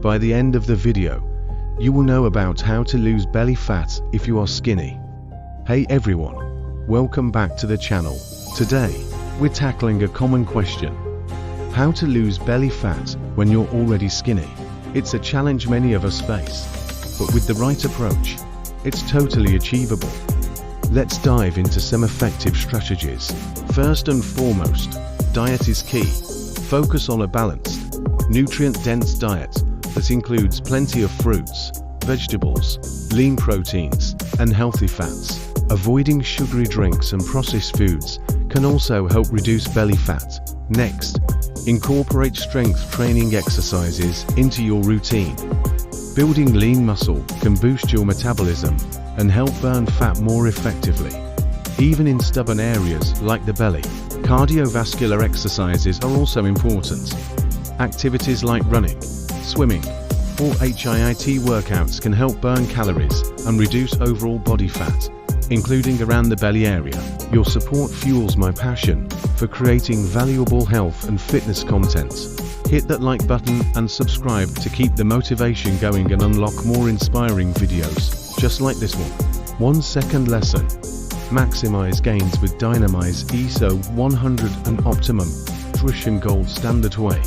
by the end of the video, you will know about how to lose belly fat if you are skinny. Hey everyone, welcome back to the channel. Today, we're tackling a common question. How to lose belly fat when you're already skinny. It's a challenge many of us face, but with the right approach, it's totally achievable. Let's dive into some effective strategies. First and foremost, diet is key. Focus on a balanced, nutrient-dense diet that includes plenty of fruits, vegetables, lean proteins, and healthy fats. Avoiding sugary drinks and processed foods can also help reduce belly fat. Next, incorporate strength training exercises into your routine. Building lean muscle can boost your metabolism and help burn fat more effectively. Even in stubborn areas like the belly, cardiovascular exercises are also important. Activities like running, swimming, or HIIT workouts can help burn calories and reduce overall body fat, including around the belly area. Your support fuels my passion for creating valuable health and fitness content. Hit that like button and subscribe to keep the motivation going and unlock more inspiring videos just like this one. 1 second lesson. Maximize gains with Dymatize ISO 100 and Optimum Nutrition Gold Standard Whey.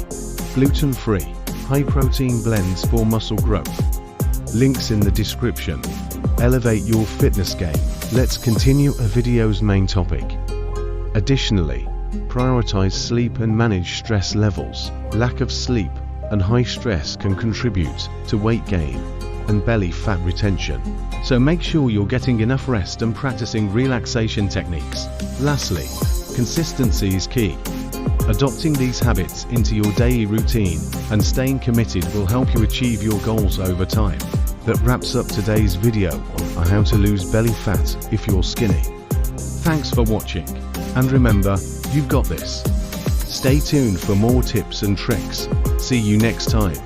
Gluten-free, high-protein blends for muscle growth. Links in the description. Elevate your fitness game. Let's continue a video's main topic. Additionally, prioritize sleep and manage stress levels. Lack of sleep and high stress can contribute to weight gain and belly fat retention. So make sure you're getting enough rest and practicing relaxation techniques. Lastly, consistency is key. Adopting these habits into your daily routine and staying committed will help you achieve your goals over time. That wraps up today's video on how to lose belly fat if you're skinny. Thanks for watching, and remember, you've got this. Stay tuned for more tips and tricks. See you next time.